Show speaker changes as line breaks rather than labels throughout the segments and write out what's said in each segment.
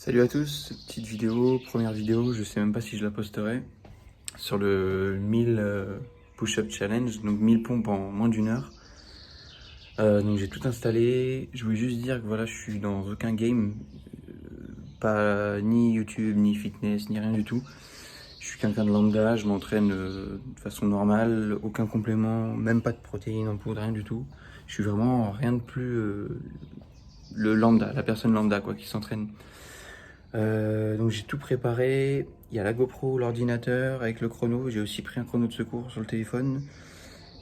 Salut à tous, petite vidéo, première vidéo, je sais même pas si je la posterai, sur le 1000 push-up challenge, donc 1000 pompes en moins d'une heure. Donc j'ai tout installé, je voulais juste dire que voilà, je suis dans aucun game, pas ni YouTube, ni fitness, ni rien du tout. Je suis quelqu'un de lambda, je m'entraîne de façon normale, aucun complément, même pas de protéines en poudre, rien du tout. Je suis vraiment rien de plus le lambda, la personne lambda quoi, qui s'entraîne. Donc j'ai tout préparé, il y a la GoPro, l'ordinateur avec le chrono, j'ai aussi pris un chrono de secours sur le téléphone,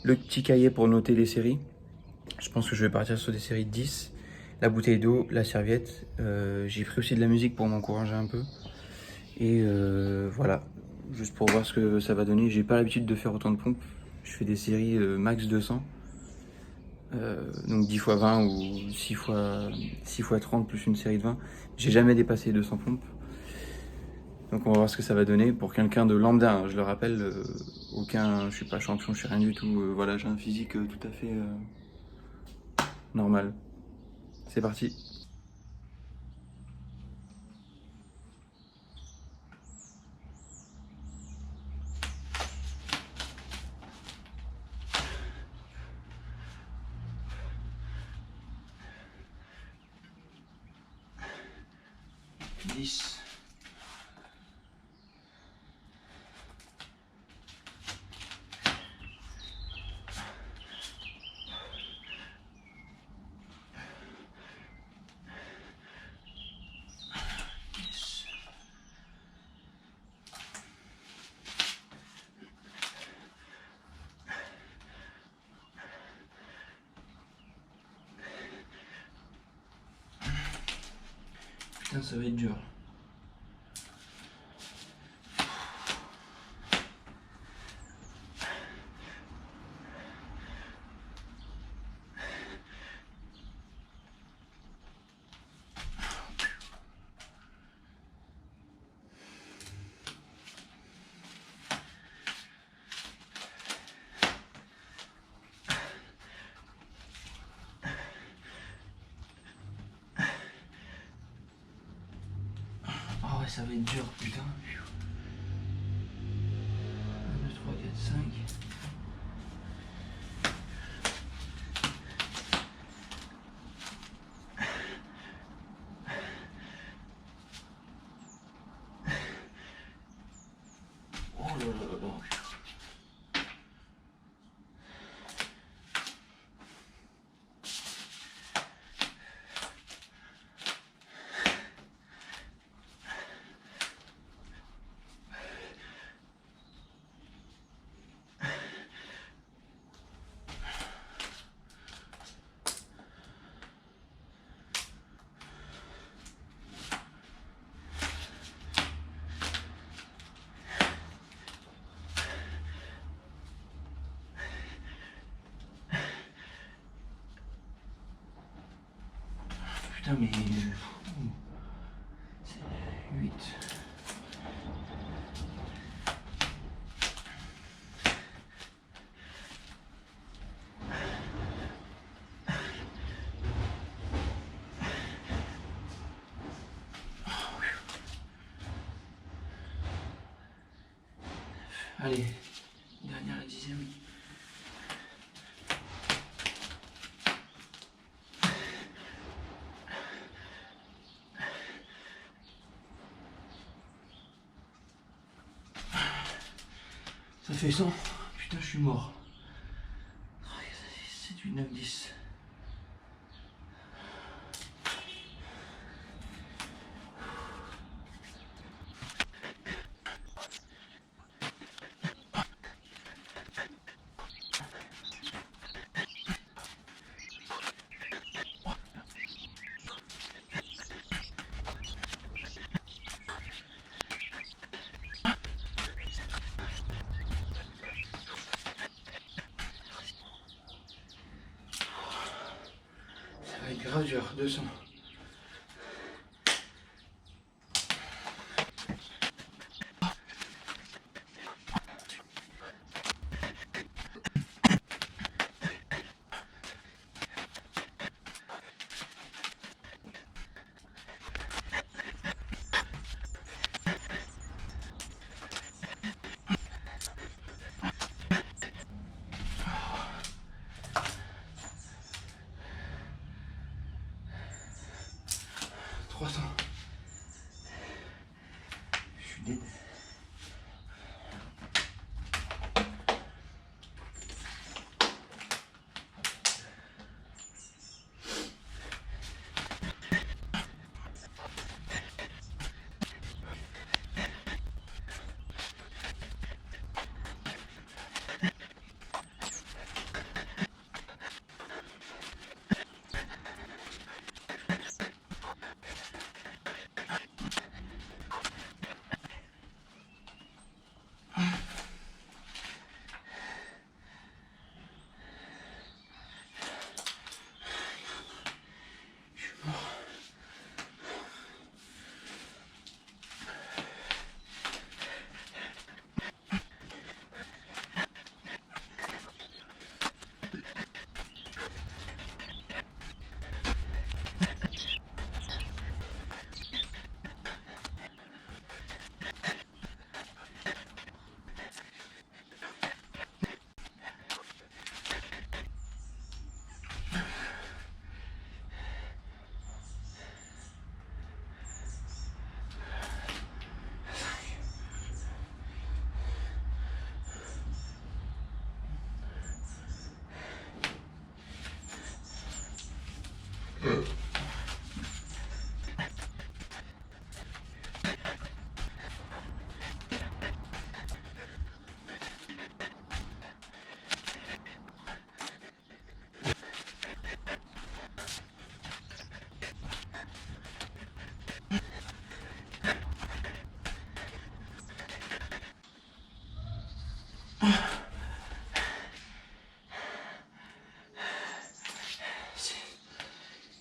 le petit cahier pour noter les séries, je pense que je vais partir sur des séries de 10, la bouteille d'eau, la serviette, j'ai pris aussi de la musique pour m'encourager un peu, et voilà, juste pour voir ce que ça va donner. J'ai pas l'habitude de faire autant de pompes, je fais des séries max 200, donc 10 x 20 ou 6 x 30 plus une série de 20, j'ai jamais dépassé 200 pompes. Donc on va voir ce que ça va donner pour quelqu'un de lambda, hein. Je le rappelle, je suis pas champion, je suis rien du tout. Voilà, j'ai un physique tout à fait normal. C'est parti. Dix. Putain, ça va être dur. Ah ouais, ça va être dur, putain. 1, 2, 3, 4, 5. Oh là là là là. Putain, mais. C'est 8. Allez, dernière la 10e. Ça fait 100. Putain, je suis mort. 7, 8, 9, 10. Ça va être grave dur, 200. 300. Je suis dead.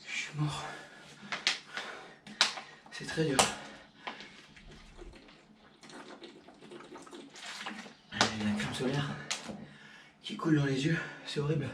Je suis mort. C'est très dur. J'ai la crème solaire qui coule dans les yeux, c'est horrible.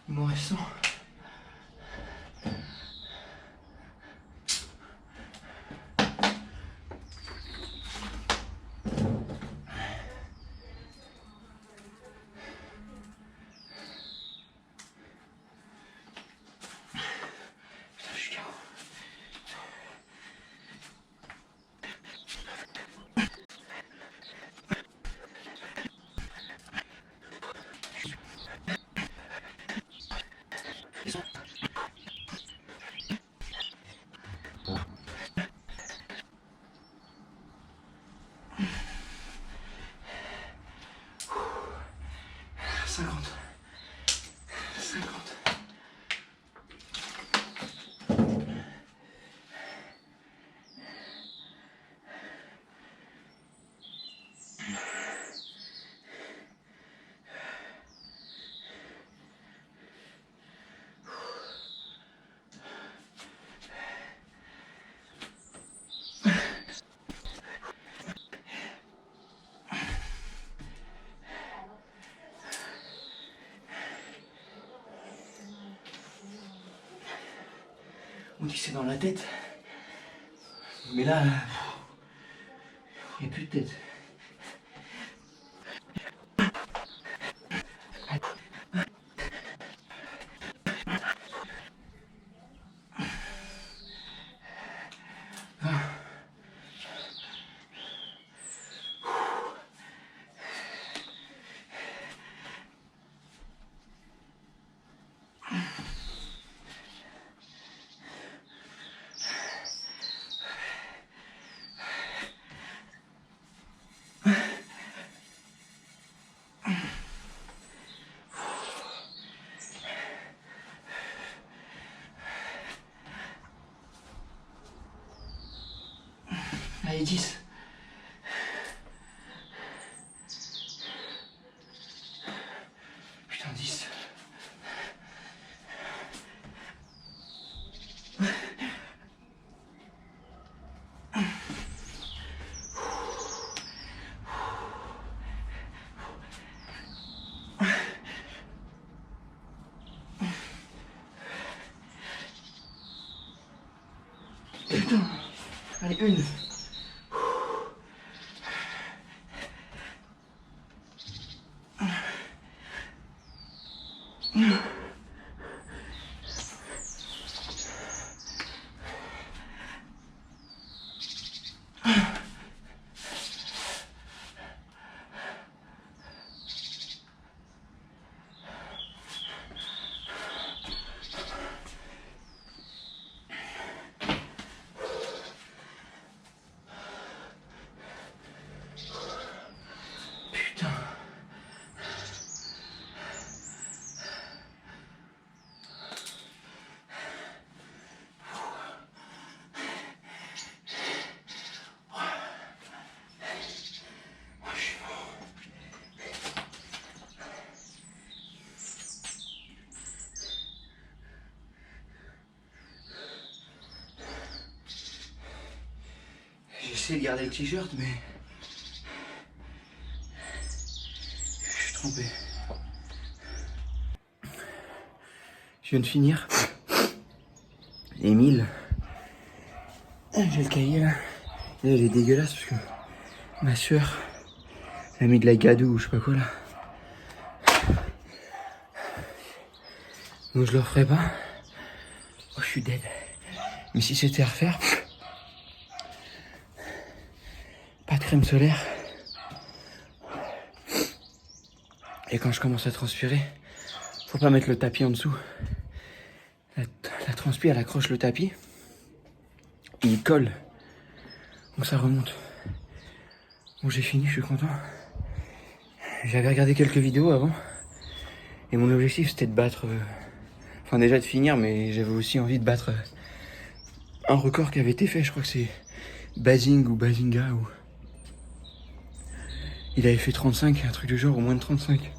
Il m'en reste 100. On dit que c'est dans la tête. Mais là, il n'y a plus de tête. Allez, 10. Putain, 10. Putain. Allez, une. J'essaie de garder le t-shirt, mais je suis trompé. Je viens de finir. Émile. J'ai le cahier là. Et il est dégueulasse parce que ma soeur a mis de la gadoue ou je sais pas quoi là. Donc je le referai pas. Oh, je suis dead. Mais si c'était à refaire, pas de crème solaire. Et quand je commence à transpirer, faut pas mettre le tapis en dessous. La transpi, elle accroche le tapis. Et il colle. Donc ça remonte. Bon, j'ai fini, je suis content. J'avais regardé quelques vidéos avant. Et mon objectif, c'était de battre... Enfin, déjà de finir, mais j'avais aussi envie de battre un record qui avait été fait. Je crois que c'est Basing ou Bazinga. Ou... Il avait fait 35, un truc du genre, ou moins de 35.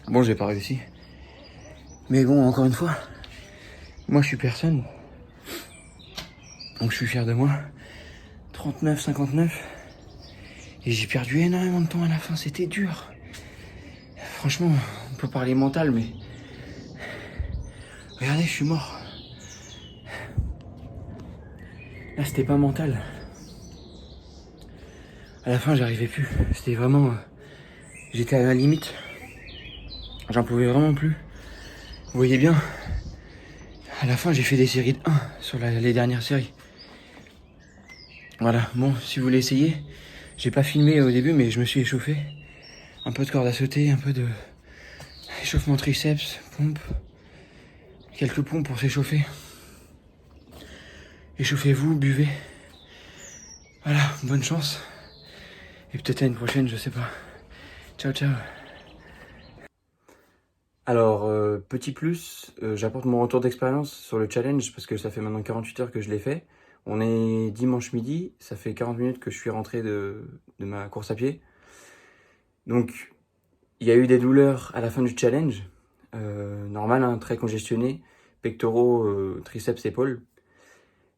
Bon, j'ai pas réussi. Mais bon, encore une fois, moi je suis personne. Donc je suis fier de moi. 39, 59. Et j'ai perdu énormément de temps à la fin, c'était dur. Franchement, on peut parler mental, mais... Regardez, je suis mort. Là, c'était pas mental. À la fin, j'arrivais plus. C'était vraiment... J'étais à la limite. J'en pouvais vraiment plus. Vous voyez bien, à la fin, j'ai fait des séries de 1 sur les dernières séries. Voilà, bon, si vous voulez essayer, j'ai pas filmé au début, mais je me suis échauffé. Un peu de corde à sauter, un peu de échauffement triceps, pompe. Quelques pompes pour s'échauffer. Échauffez-vous, buvez. Voilà, bonne chance. Et peut-être à une prochaine, je sais pas. Ciao, ciao. Alors, petit plus, j'apporte mon retour d'expérience sur le challenge parce que ça fait maintenant 48 heures que je l'ai fait. On est dimanche midi, ça fait 40 minutes que je suis rentré de ma course à pied. Donc, il y a eu des douleurs à la fin du challenge. Normal, hein, très congestionné. Pectoraux, triceps, épaules.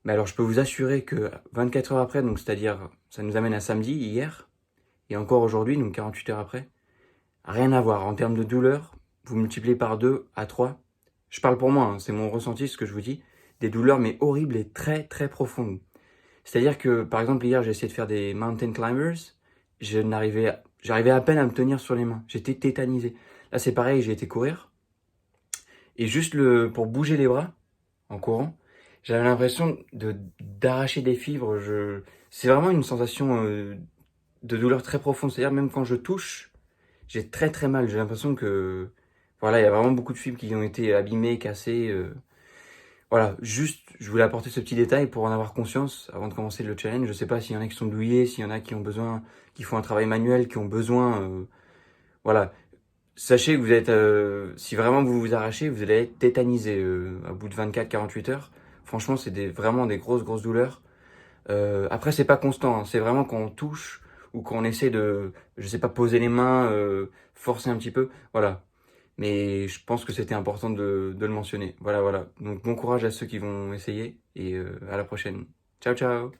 Mais alors, je peux vous assurer que 24 heures après, donc c'est-à-dire, ça nous amène à samedi, hier, et encore aujourd'hui, donc 48 heures après, rien à voir. En termes de douleur, vous multipliez par 2 à 3. Je parle pour moi, hein, c'est mon ressenti, ce que je vous dis. des douleurs mais horribles et très très profondes. C'est-à-dire que, par exemple, hier, j'ai essayé de faire des mountain climbers. J'arrivais à peine à me tenir sur les mains. J'étais tétanisé. Là, c'est pareil, j'ai été courir. Et juste pour bouger les bras, en courant, j'avais l'impression d'arracher des fibres. C'est vraiment une sensation de douleur très profonde. C'est-à-dire, même quand je touche, j'ai très très mal. J'ai l'impression que, voilà, il y a vraiment beaucoup de fibres qui ont été abîmées, cassées. Voilà, juste, je voulais apporter ce petit détail pour en avoir conscience avant de commencer le challenge. Je sais pas s'il y en a qui sont douillés, s'il y en a qui ont besoin, qui font un travail manuel, qui ont besoin, voilà. Sachez que vous êtes, si vraiment vous vous arrachez, vous allez être tétanisé à bout de 24-48 heures. Franchement, c'est vraiment des grosses douleurs. Après, c'est pas constant, hein. C'est vraiment quand on touche ou quand on essaie de, je sais pas, poser les mains, forcer un petit peu. Voilà. Mais je pense que c'était important de le mentionner. Voilà. Donc bon courage à ceux qui vont essayer et à la prochaine. Ciao, ciao!